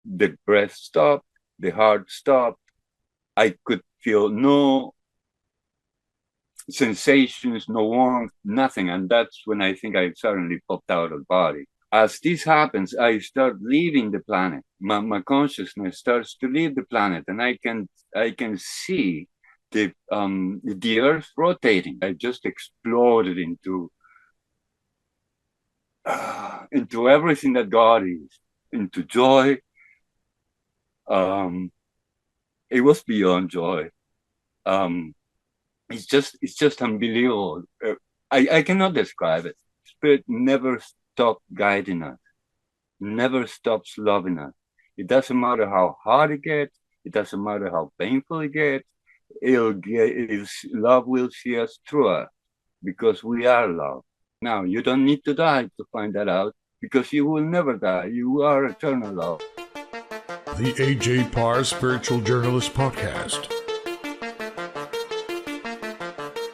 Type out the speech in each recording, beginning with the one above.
the breath stopped, the heart stopped. I could feel no sensations, no warmth, nothing. And that's when I think I suddenly popped out of the body. As this happens, I start leaving the planet. My consciousness starts to leave the planet, and I can see the Earth rotating. I just exploded into everything that God is, into joy. Um, it was beyond joy. Um, it's just unbelievable. I cannot describe it. Spirit never stopped guiding us, never stops loving us. It doesn't matter how hard it gets. It doesn't matter how painful it gets. Love will see us through us because we are love. Now, you don't need to die to find that out because you will never die. You are eternal love. The A.J. Parr Spiritual Journalist Podcast.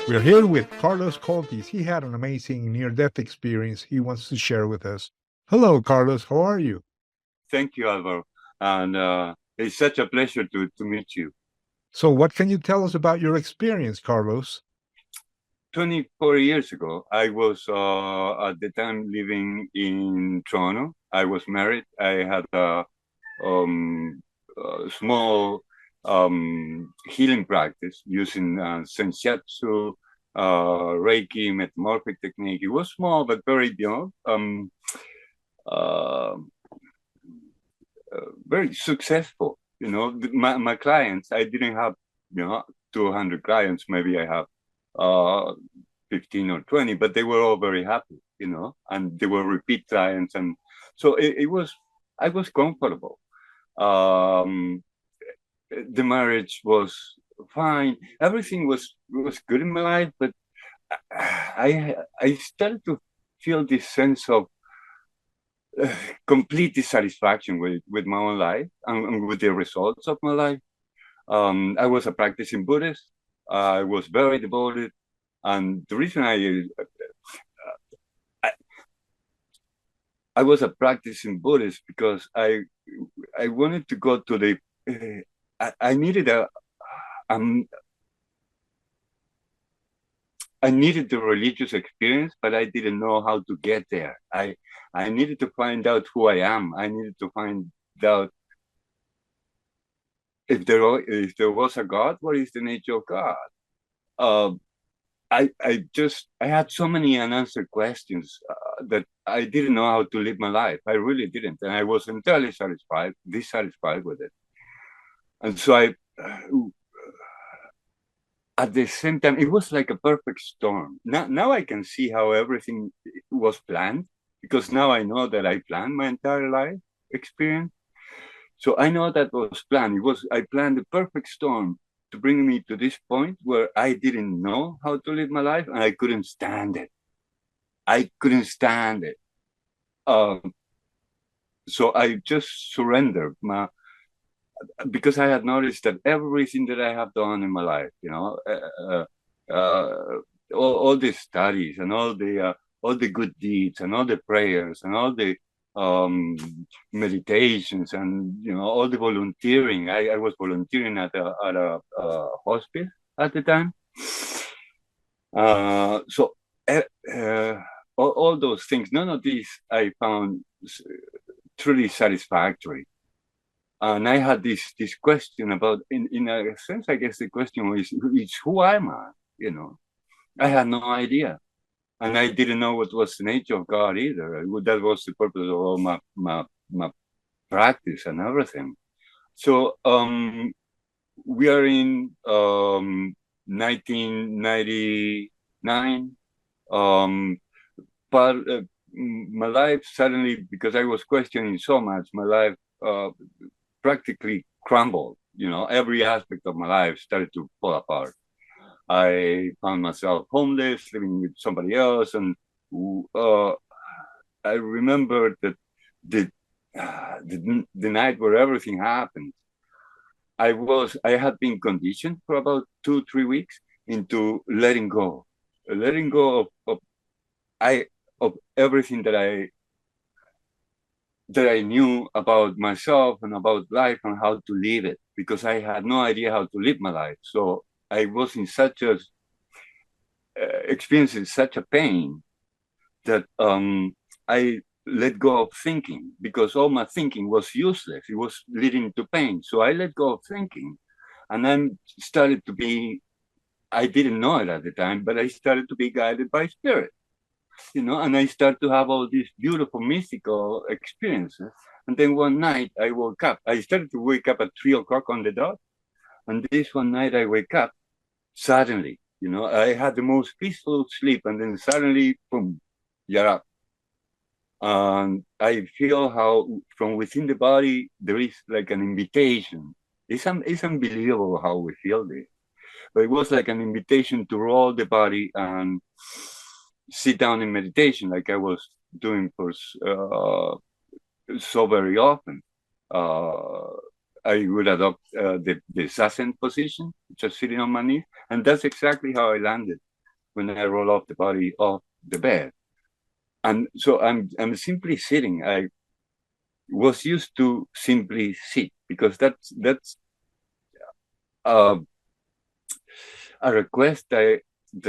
We're here with Carlos Koltes. He had an amazing near-death experience he wants to share with us. Hello, Carlos. How are you? Thank you, Alvaro. And it's such a pleasure to meet you. So what can you tell us about your experience, Carlos? 24 years ago, I was at the time living in Toronto. I was married. I had a small healing practice using senjutsu, Reiki, metamorphic technique. It was small, but very, uh, very successful. My clients, I didn't have, 200 clients. Maybe I have 15 or 20, but they were all very happy, and they were repeat clients. And so I was comfortable. The marriage was fine. Everything was good in my life, but I started to feel this sense of complete dissatisfaction with my own life and with the results of my life. I was a practicing Buddhist. I was very devoted, and the reason I was a practicing Buddhist because I wanted to go to the I needed I needed the religious experience, but I didn't know how to get there. I needed to find out who I am. I needed to find out if there was a God, what is the nature of God? Uh, I had so many unanswered questions that I didn't know how to live my life. I really didn't, and I was entirely dissatisfied with it. And so at the same time, it was like a perfect storm. Now I can see how everything was planned, because now I know that I planned my entire life experience. So I know that was planned. I planned the perfect storm to bring me to this point where I didn't know how to live my life, and I couldn't stand it. I couldn't stand it. So I just surrendered because I had noticed that everything that I have done in my life, all the studies and all the good deeds and all the prayers and all the meditations and all the volunteering. I was volunteering at a hospice at the time. So all those things, none of these I found truly satisfactory. And I had this question about, in a sense, I guess the question is who am I? I had no idea. And I didn't know what was the nature of God either. That was the purpose of all my practice and everything. So we are in 1999. But my life suddenly, because I was questioning so much, my life practically crumbled. Every aspect of my life started to fall apart. I found myself homeless, living with somebody else, and I remember that the night where everything happened, I had been conditioned for about 2-3 weeks into letting go of everything that that I knew about myself and about life and how to live it, because I had no idea how to live my life. So I was in such a experiencing such a pain that I let go of thinking, because all my thinking was useless. It was leading to pain. So I let go of thinking, and then started to be, I didn't know it at the time, but I started to be guided by spirit, and I started to have all these beautiful mystical experiences. And then one night I woke up. I started to wake up at 3 o'clock on the dot. And this one night I wake up suddenly, I had the most peaceful sleep, and then suddenly, boom, you're up. And I feel how from within the body there is like an invitation. It's unbelievable how we feel this. But it was like an invitation to roll the body and sit down in meditation, like I was doing for so very often. Uh, I would adopt the zazen position, just sitting on my knees, and that's exactly how I landed when I roll off the body off the bed. And so I'm simply sitting. I was used to simply sit, because that's uh, a request that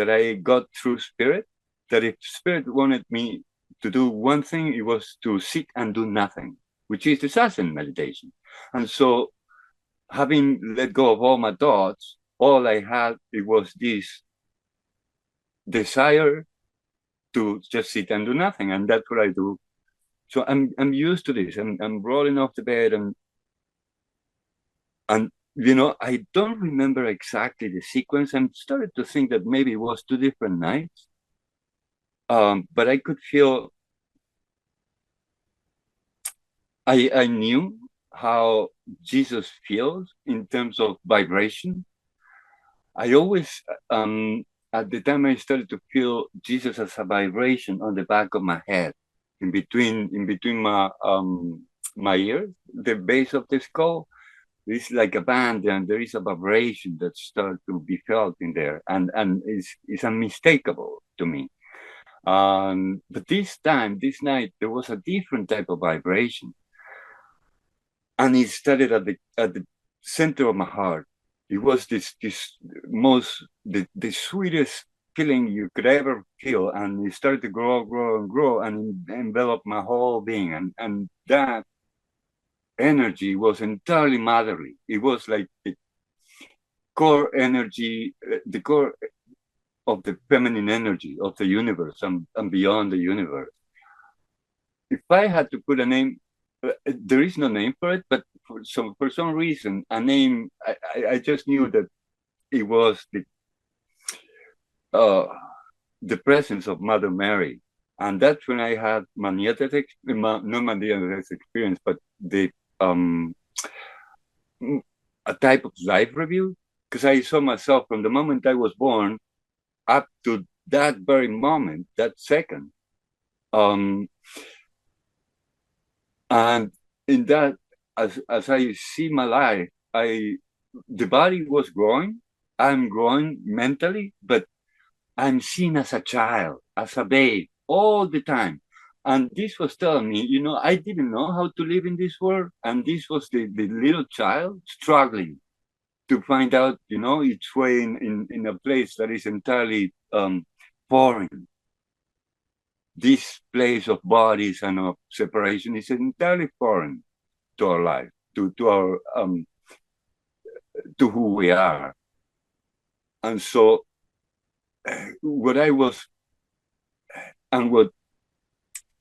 I got through spirit. That if spirit wanted me to do one thing, it was to sit and do nothing, which is the zazen meditation. And so, having let go of all my thoughts, all I had, it was this desire to just sit and do nothing, and that's what I do. So I'm used to this. I'm rolling off the bed, and I don't remember exactly the sequence. I'm started to think that maybe it was 2 different nights. But I could feel, I knew how Jesus feels in terms of vibration. I always, at the time, I started to feel Jesus as a vibration on the back of my head, in between my ears, the base of the skull. It's like a band, and there is a vibration that starts to be felt in there, and it's unmistakable to me. But this night, there was a different type of vibration, and it started at the center of my heart. It was this most the sweetest feeling you could ever feel, and it started to grow and grow, and envelop my whole being, and that energy was entirely motherly. It was like the core energy, the core of the feminine energy of the universe, and beyond the universe. If I had to put a name, there is no name for it, but for some reason, a name, I just knew that it was uh, the presence of Mother Mary. And that's when I had my not my near-death experience, but um, a type of life review, because I saw myself from the moment I was born up to that very moment, that second. Um, and in that, as I see my life, the body was growing. I'm growing mentally, but I'm seen as a child, as a babe, all the time. And this was telling me, I didn't know how to live in this world. And this was the little child struggling to find out, its way in a place that is entirely foreign. This place of bodies and of separation is entirely foreign to our life, to our to who we are. And so, what I was, and what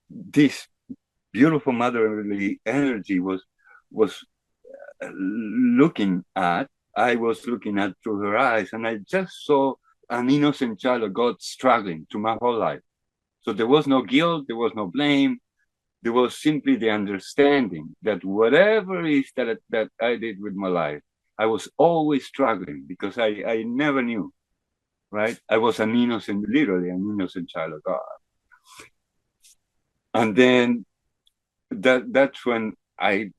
this beautiful motherly energy was looking at, I was looking at through her eyes, and I just saw an innocent child of God struggling through my whole life. So there was no guilt, there was no blame. There was simply the understanding that whatever it is that I did with my life, I was always struggling, because I never knew, right? I was literally an innocent child of God. And then that's when I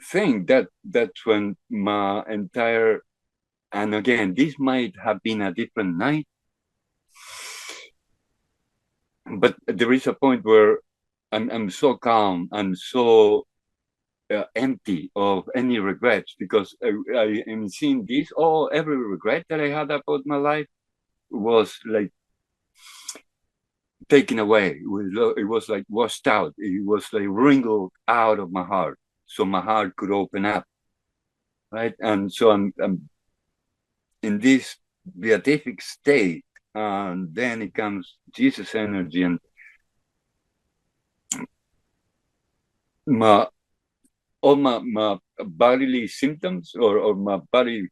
think that's when my entire, and again, this might have been a different night, but there is a point where I'm so calm. I'm so empty of any regrets, because I am seeing this. Every regret that I had about my life was like taken away. It was like washed out. It was like wrinkled out of my heart, so my heart could open up, right? And so I'm in this beatific state, and then it comes Jesus energy, and my all my bodily symptoms, or my body,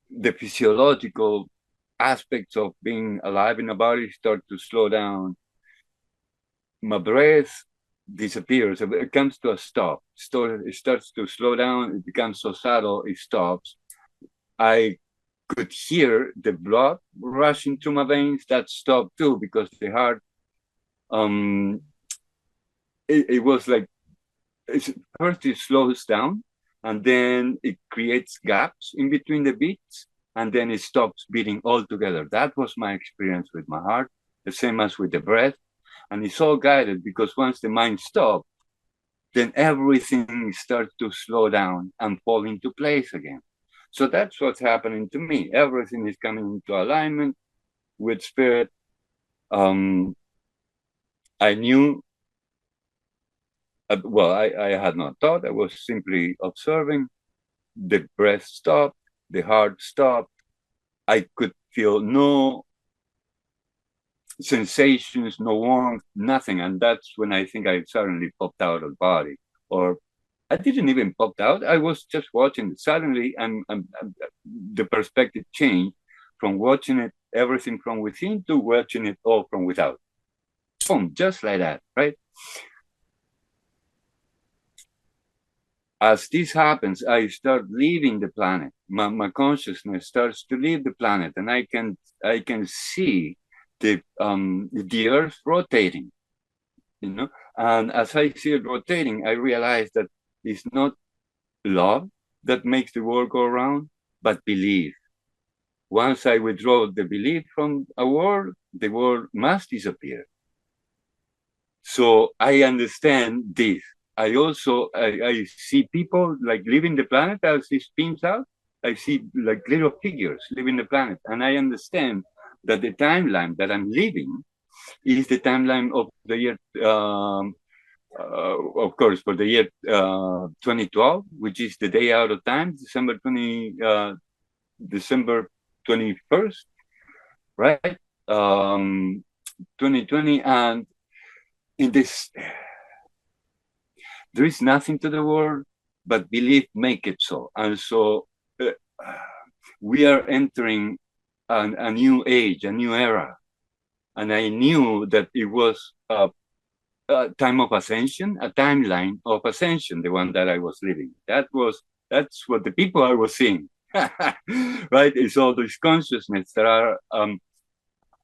the physiological aspects of being alive in a body start to slow down. My breath disappears. It comes to a stop. It starts to slow down. It becomes so subtle, it stops. I could hear the blood rushing through my veins. That stopped too, because the heart, it was like, first it slows down, and then it creates gaps in between the beats, and then it stops beating altogether. That was my experience with my heart, the same as with the breath. And it's all guided, because once the mind stops, then everything starts to slow down and fall into place again. So that's what's happening to me. Everything is coming into alignment with spirit. I knew, I had not thought. I was simply observing. The breath stopped, the heart stopped. I could feel no sensations, no warmth, nothing. And that's when I think I suddenly popped out of the body. Or I didn't even pop out. I was just watching it. Suddenly, the perspective changed from watching it, everything from within, to watching it all from without. Boom, just like that, right? As this happens, I start leaving the planet. My consciousness starts to leave the planet, and I can see the Earth rotating, And as I see it rotating, I realize that it's not love that makes the world go around, but belief. Once I withdraw the belief from a world, the world must disappear. So I understand this. I also I see people like leaving the planet as it spins out. I see like little figures leaving the planet, and I understand that the timeline that I'm living is the timeline of the year, of course, for the year 2012, which is the day out of time, December 21st, right? 2020, and in this, there is nothing to the world but belief make it so. And so we are entering a new age, a new era. And I knew that it was a time of ascension, a timeline of ascension, the one that I was living. That's what the people I was seeing. Right? It's all these consciousness that are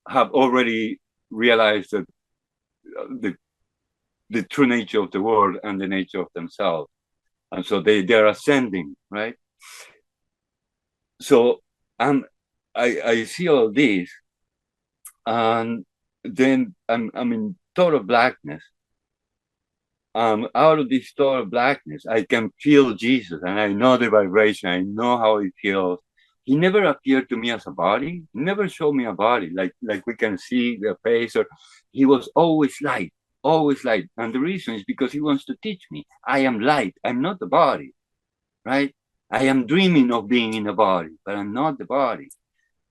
have already realized that the true nature of the world and the nature of themselves, and so they're ascending, right? So I see all this, and then I'm in total blackness. Out of this total blackness, I can feel Jesus, and I know the vibration. I know how it feels. He never appeared to me as a body. He never showed me a body like we can see the face. Or he was always light, always light. And the reason is because he wants to teach me. I am light. I'm not the body, right? I am dreaming of being in a body, but I'm not the body.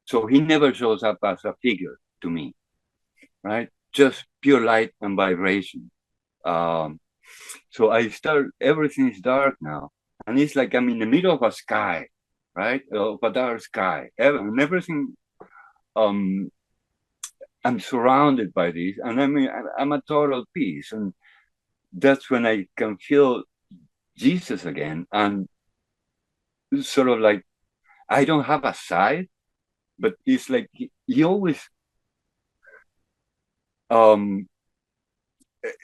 So he never shows up as a figure to me, right? Just pure light and vibration. So I start, everything is dark now. And it's like I'm in the middle of a sky, right? Of a dark sky. And everything, I'm surrounded by this. And I'm a total peace. And that's when I can feel Jesus again. And sort of like, I don't have a side, but it's like he always,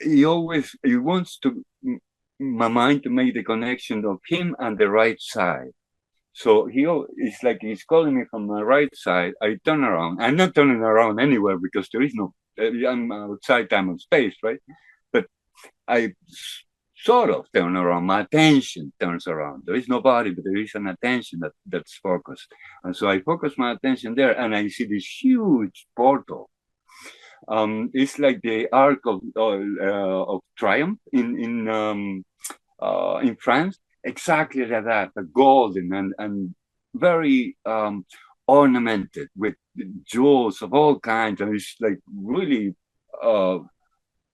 he wants my mind to make the connection of him and the right side. So it's like he's calling me from my right side. I turn around. I'm not turning around anywhere because there is no, I'm outside time and space, right? But I sort of turn around. My attention turns around. There is nobody, but there is an attention that's focused. And so I focus my attention there, and I see this huge portal. It's like the Arc of Triumph in France, exactly like that, the golden and very ornamented with jewels of all kinds, and it's like really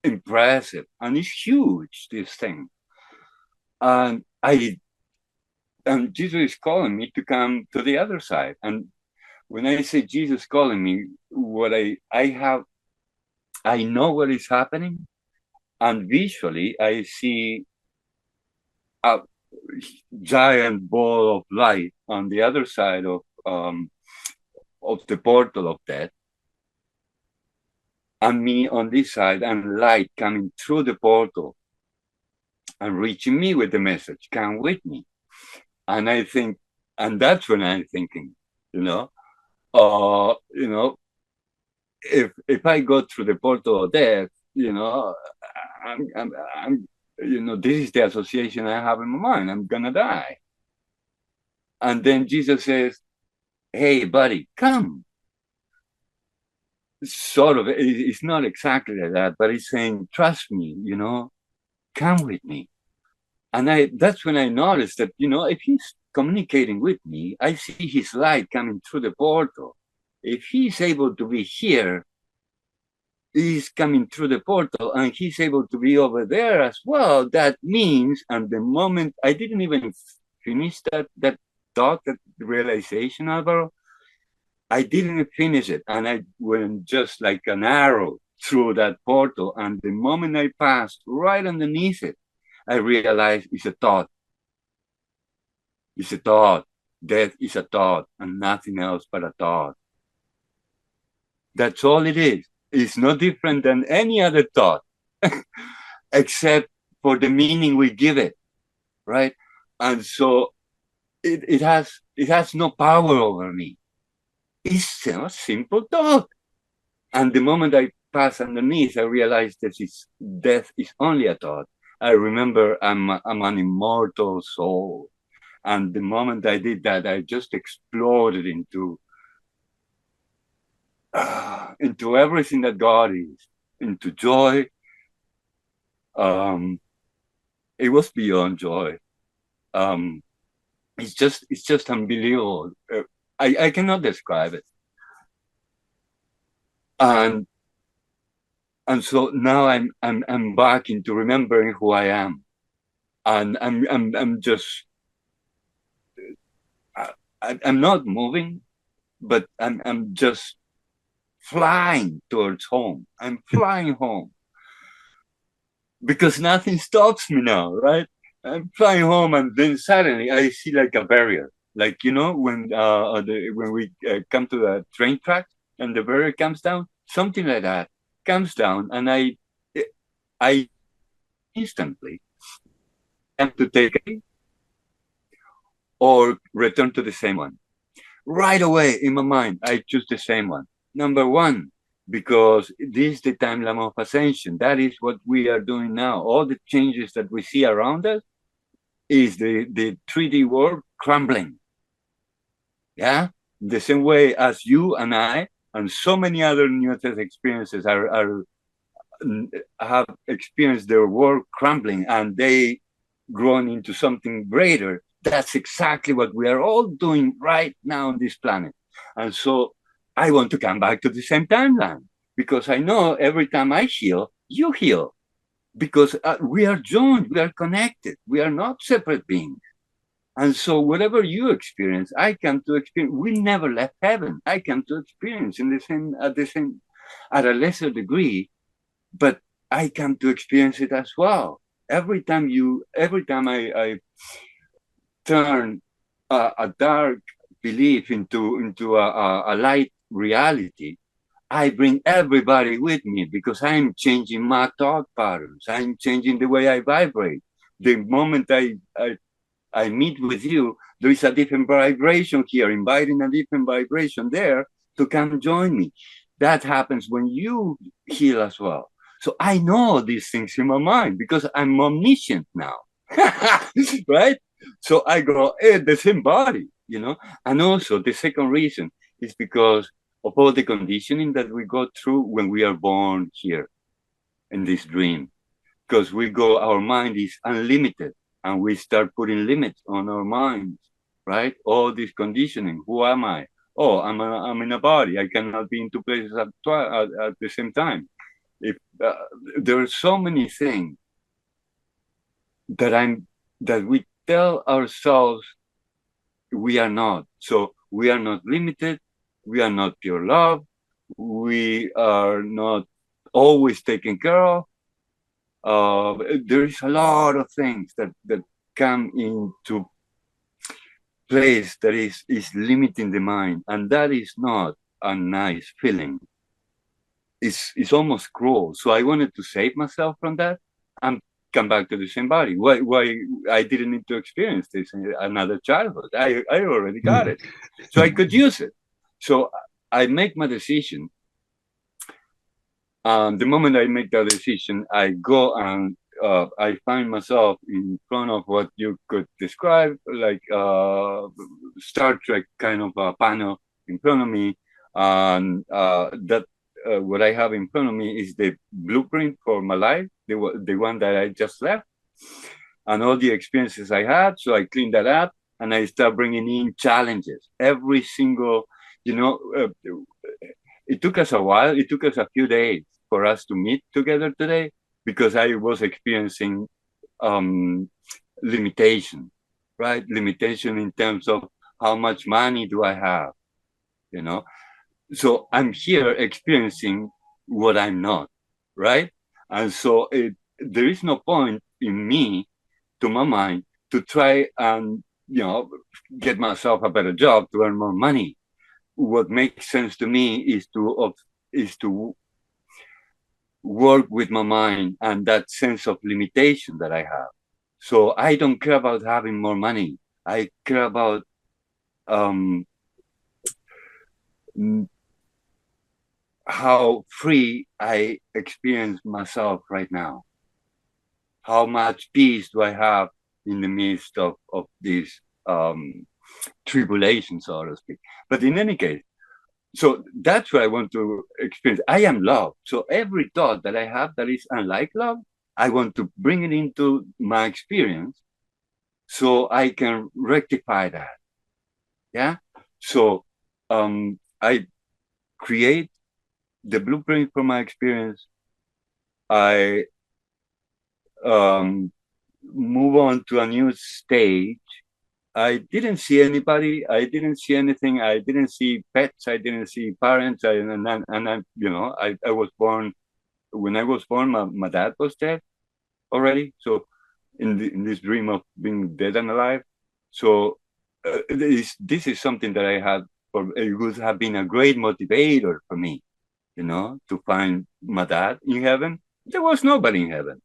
impressive, and it's huge, this thing. And Jesus is calling me to come to the other side. And when I say Jesus calling me, what I know what is happening, and visually I see a giant ball of light on the other side of the portal of death, and me on this side, and light coming through the portal and reaching me with the message, come with me. And I think, and that's when I'm thinking, if I go through the portal of death, I'm this is the association I have in my mind. I'm gonna die. And then Jesus says, hey, buddy, come. Sort of, it's not exactly like that, but he's saying, trust me, come with me. And that's when I noticed that, if he's communicating with me, I see his light coming through the portal. If he's able to be here, he's coming through the portal, and he's able to be over there as well. That means, and the moment I didn't even finish that thought, that realization, Alvaro, I didn't finish it, and I went just like an arrow through that portal. And the moment I passed right underneath it, I realized it's a thought. It's a thought. Death is a thought, and nothing else but a thought. That's all it is. It's no different than any other thought, except for the meaning we give it, right? And so it has no power over me. It's a simple thought. And the moment I pass underneath, I realize that death is only a thought. I remember I'm an immortal soul. And the moment I did that, I just exploded into everything that God is, into joy. It was beyond joy. It's just unbelievable. I cannot describe it. And so now I'm back into remembering who I am, and I'm just I'm not moving, but I'm just flying towards home. I'm flying home because nothing stops me now, right? I'm flying home, and then suddenly I see like a barrier, like when we come to the train track and the barrier comes down, something like that comes down, and I instantly have to take it or return to the same one. Right away in my mind, I choose the same one. Number one, because this is the timeline of ascension. That is what we are doing now. All the changes that we see around us is the 3D world crumbling. Yeah? The same way as you and I and so many other near-death experiences have experienced their world crumbling, and they grown into something greater. That's exactly what we are all doing right now on this planet. And so I want to come back to the same timeline, because I know every time I heal, you heal. Because we are joined, we are connected, we are not separate beings. And so whatever you experience, I come to experience. We never left heaven. I come to experience at a lesser degree, but I come to experience it as well. Every time I turn a dark belief into a light reality, I bring everybody with me, because I'm changing my thought patterns. I'm changing the way I vibrate. The moment I meet with you, there is a different vibration here, inviting a different vibration there to come join me. That happens when you heal as well. So I know these things in my mind because I'm omniscient now. Right? So I go, the same body, And also the second reason is because of all the conditioning that we go through when we are born here in this dream. Because our mind is unlimited and we start putting limits on our minds, right? All this conditioning. Who am I? Oh, I'm in a body. I cannot be in two places at the same time. If there are so many things that we tell ourselves we are not. So we are not limited. We are not pure love. We are not always taken care of. There is a lot of things that come into place that is limiting the mind, and that is not a nice feeling. It's almost cruel. So I wanted to save myself from that and come back to the same body. Why I didn't need to experience this in another childhood. I already got it, so I could use it. So I make my decision. The moment I make that decision, I go and I find myself in front of what you could describe like Star Trek kind of a panel in front of me, and that what I have in front of me is the blueprint for my life, the one that I just left, and all the experiences I had. So I clean that up, and I start bringing in challenges. Every single, it took us a while. It took us a few days for us to meet together today because I was experiencing limitation, right? Limitation in terms of how much money do I have, So I'm here experiencing what I'm not, right? And so there is no point in me, to my mind, to try and, get myself a better job to earn more money. What makes sense to me is to work with my mind and that sense of limitation that I have. So I don't care about having more money. I care about how free I experience myself right now. How much peace do I have in the midst of this tribulation, so to speak. But in any case, so that's what I want to experience. I am love. So every thought that I have that is unlike love, I want to bring it into my experience so I can rectify that. Yeah. So I create the blueprint for my experience. I move on to a new stage. I didn't see anybody. I didn't see anything. I didn't see pets. I didn't see parents. I was born. When I was born, my dad was dead already. So in this dream of being dead and alive. So this is something that I had. It would have been a great motivator for me, to find my dad in heaven. There was nobody in heaven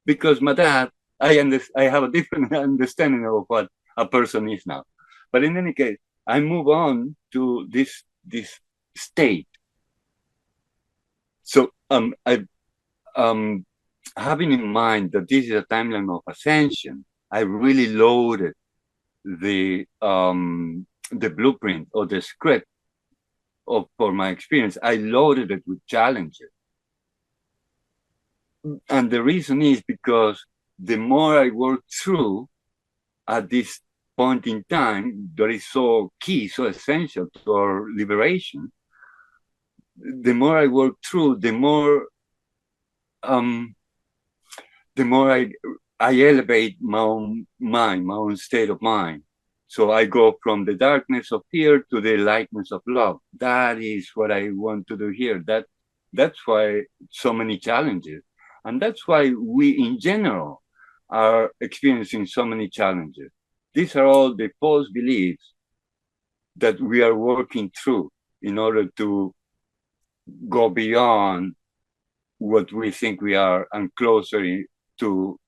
because my dad. I have a different understanding of what a person is now. But in any case, I move on to this state. So I having in mind that this is a timeline of ascension, I really loaded the blueprint or the script for my experience. I loaded it with challenges. And the reason is because the more I work through at this point in time that is so key, so essential to our liberation, the more I work through, the more I elevate my own mind, my own state of mind. So I go from the darkness of fear to the lightness of love. That is what I want to do here. That's why so many challenges. And that's why we in general are experiencing so many challenges. These are all the false beliefs that we are working through in order to go beyond what we think we are and closer to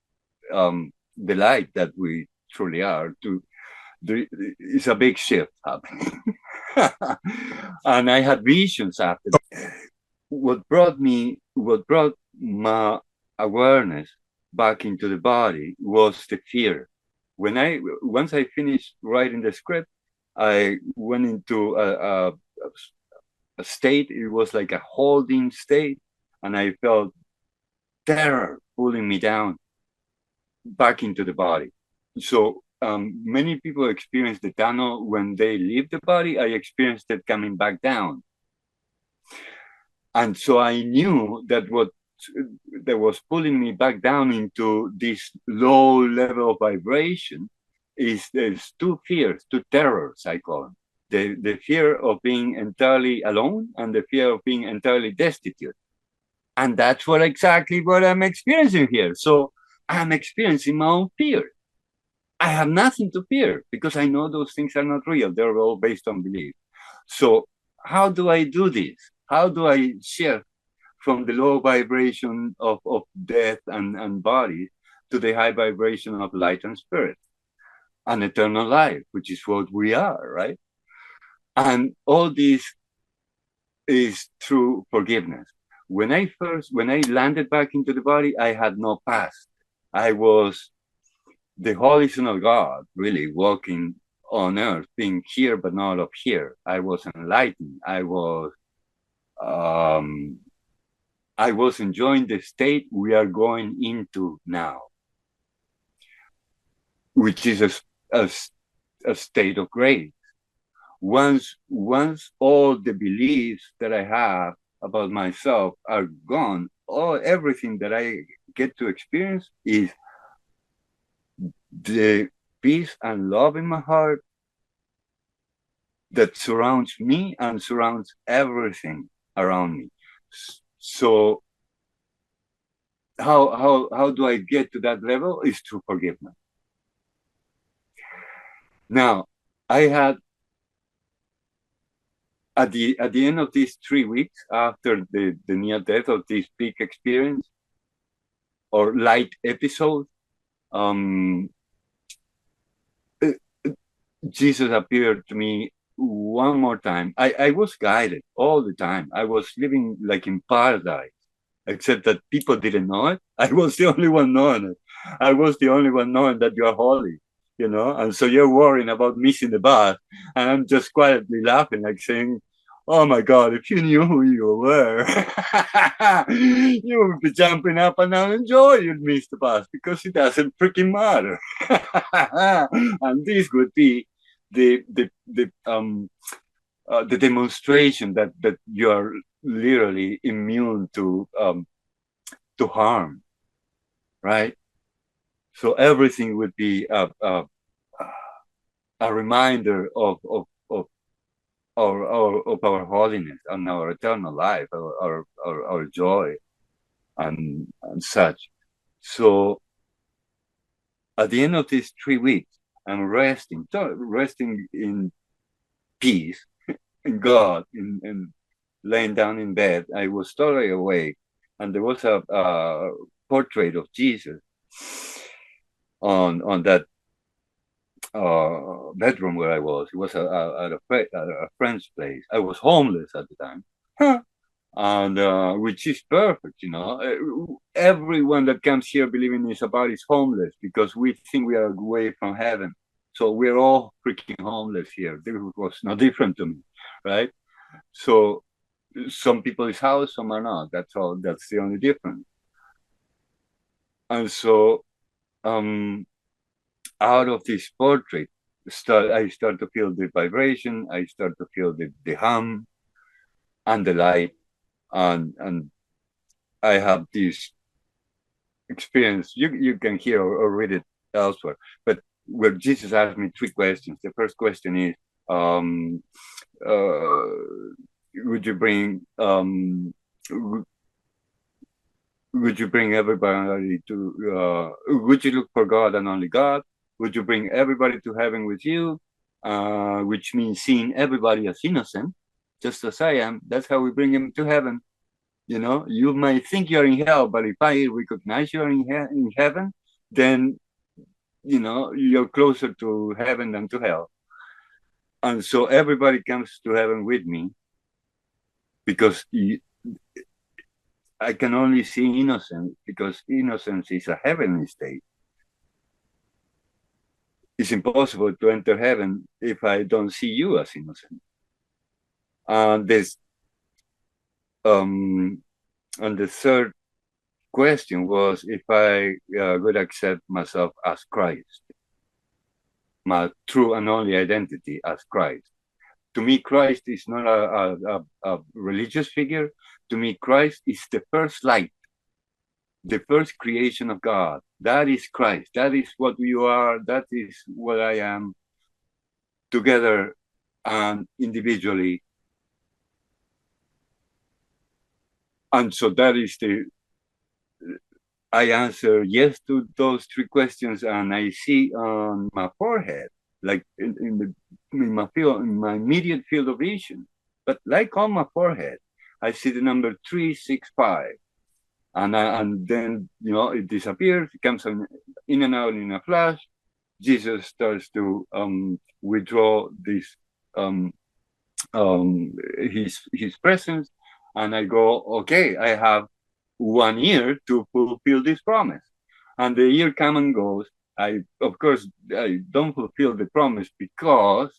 the light that we truly are. It's a big shift happening. And I had visions after. What brought my awareness back into the body was the fear. Once I finished writing the script, I went into a state. It was like a holding state, and I felt terror pulling me down back into the body. So many people experience the tunnel when they leave the body. I experienced it coming back down. And so I knew that what that was pulling me back down into this low level of vibration is there's two fears, two terrors, I call them. The fear of being entirely alone and the fear of being entirely destitute. And that's exactly what I'm experiencing here. So I'm experiencing my own fear. I have nothing to fear because I know those things are not real. They're all based on belief. So how do I do this? How do I shift from the low vibration of death and body to the high vibration of light and spirit and eternal life, which is what we are, right? And all this is through forgiveness. When I landed back into the body, I had no past. I was the Holy Son of God, really walking on earth, being here but not up here. I was enlightened. I was enjoying the state we are going into now, which is a state of grace. Once all the beliefs that I have about myself are gone, everything that I get to experience is the peace and love in my heart that surrounds me and surrounds everything around me. So how do I get to that level? Is through forgiveness. Now, I had at the end of these 3 weeks after the near death of this big experience or light episode, Jesus appeared to me one more time. I was guided all the time. I was living like in paradise, except that people didn't know it. I was the only one knowing it. I was the only one knowing that you're holy, and so you're worrying about missing the bus. And I'm just quietly laughing, like saying, oh my God, if you knew who you were, you would be jumping up and down and joy you'd miss the bus because it doesn't freaking matter. And this would be the demonstration that you are literally immune to harm, right? So everything would be a reminder of our holiness and our eternal life, our joy, and such. So at the end of these 3 weeks, I'm resting in peace, in God, in laying down in bed. I was totally awake, and there was a portrait of Jesus on that bedroom where I was. It was at a friend's place. I was homeless at the time. And which is perfect, everyone that comes here believing is about is homeless because we think we are away from heaven. So we're all freaking homeless here. This was no different to me, right? So some people is house, some are not. That's all. That's the only difference. And so out of this portrait, I start to feel the vibration. I start to feel the hum and the light. And I have this experience. You can hear or read it elsewhere. But where Jesus asked me 3 questions. The first question is, would you bring everybody to? Would you look for God and only God? Would you bring everybody to heaven with you? Which means seeing everybody as innocent, just as I am. That's how we bring them to heaven. You might think you're in hell, but if I recognize you're in heaven, then, you're closer to heaven than to hell. And so everybody comes to heaven with me because I can only see innocence because innocence is a heavenly state. It's impossible to enter heaven if I don't see you as innocent. And this, and the third question was if I would accept myself as Christ, my true and only identity as Christ. To me, Christ is not a religious figure. To me, Christ is the first light, the first creation of God. That is Christ. That is what you are. That is what I am, together and individually. And so that is I answer yes to those three questions, and I see on my forehead, like in my immediate field of vision, but like on my forehead, I see the number 365, and then it disappears. It comes in and out in a flash. Jesus starts to withdraw this his presence, and I go, okay, I have 1 year to fulfill this promise. And the year comes and goes. Of course, I don't fulfill the promise because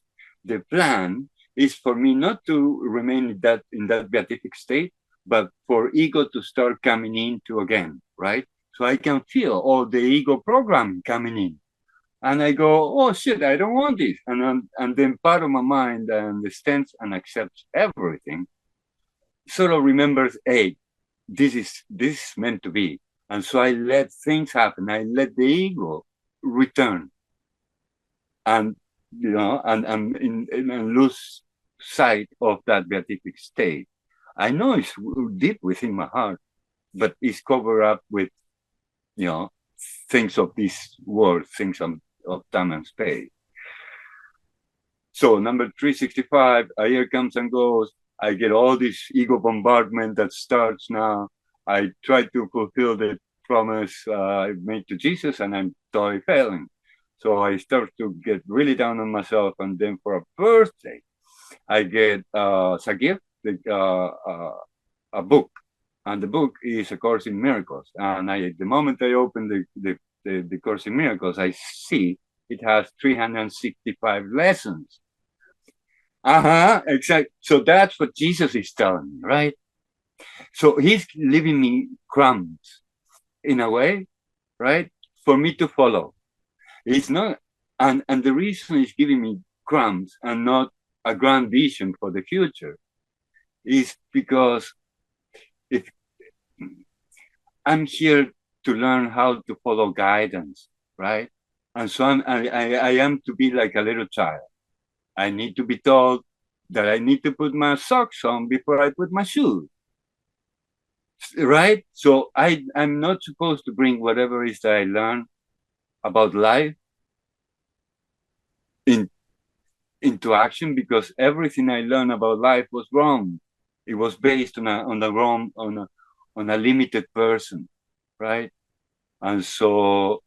the plan is for me not to remain in that beatific state, but for ego to start coming into again, right? So I can feel all the ego programming coming in. And I go, oh shit, I don't want this. And then part of my mind understands and accepts everything, sort of remembers, hey, this is meant to be. And so I let things happen. I let the ego return, and and lose sight of that beatific state. I know it's deep within my heart, but it's covered up with things of this world, things of time and space. So number 365, a year comes and goes. I get all this ego bombardment that starts now. I try to fulfill the promise I made to Jesus, and I'm totally failing. So I start to get really down on myself. And then for a birthday, I get as a gift a book. And the book is A Course in Miracles. And the moment I open the Course in Miracles, I see it has 365 lessons. Exactly. So that's what Jesus is telling me, right? So he's leaving me crumbs in a way, right? For me to follow. It's not, and the reason he's giving me crumbs and not a grand vision for the future is because if I'm here to learn how to follow guidance, right? And so I am to be like a little child. I need to be told that I need to put my socks on before I put my shoes. Right? So I'm not supposed to bring whatever it is that I learn about life into action, because everything I learned about life was wrong. It was based on a limited person, right? And so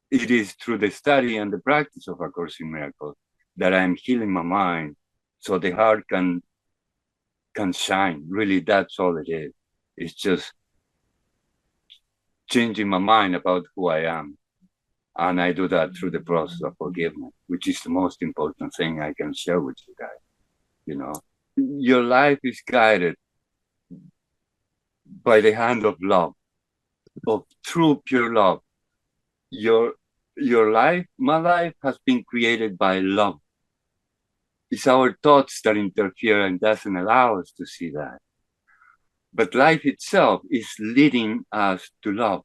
it is through the study and the practice of A Course in Miracles that I'm healing my mind, so the heart can shine. Really, that's all it is. It's just changing my mind about who I am. And I do that through the process of forgiveness, which is the most important thing I can share with you guys. Your life is guided by the hand of love, of true pure love. Your life, my life, has been created by love. It's our thoughts that interfere and doesn't allow us to see that. But life itself is leading us to love.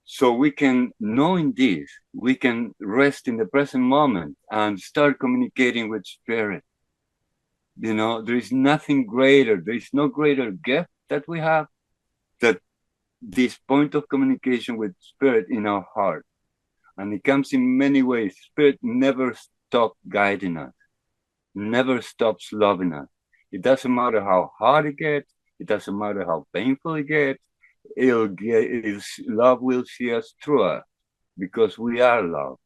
So we can, knowing this, we can rest in the present moment and start communicating with Spirit. There is nothing greater. There is no greater gift that we have that this point of communication with Spirit in our heart. And it comes in many ways. Spirit never stops guiding us, never stops loving us. It doesn't matter how hard it gets. It doesn't matter how painful it gets. Love will see us through us, because we are love.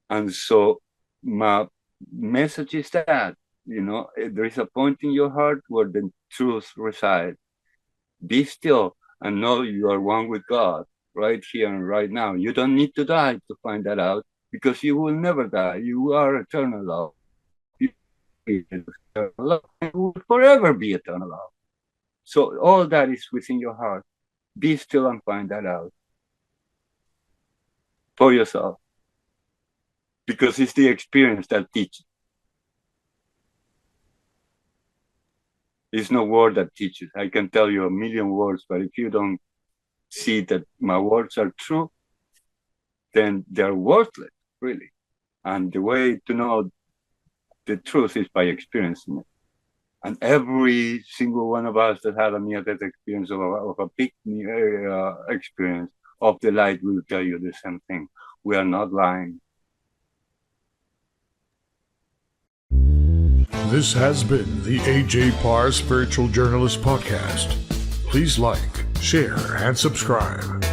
And so my message is that, there is a point in your heart where the truth resides, Be still and know you are one with God right here and right now. You don't need to die to find that out, because you will never die. You are eternal love. You will forever be eternal love. So all that is within your heart. Be still and find that out for yourself, because it's the experience that teaches. There's no word that teaches. I can tell you a million words, but if you don't see that my words are true, then they're worthless, really. And the way to know the truth is by experiencing it. And every single one of us that had a near-death experience of a big experience of the light will tell you the same thing. We are not lying. This has been the A.J. Parr Spiritual Journalist Podcast. Please like, share, and subscribe.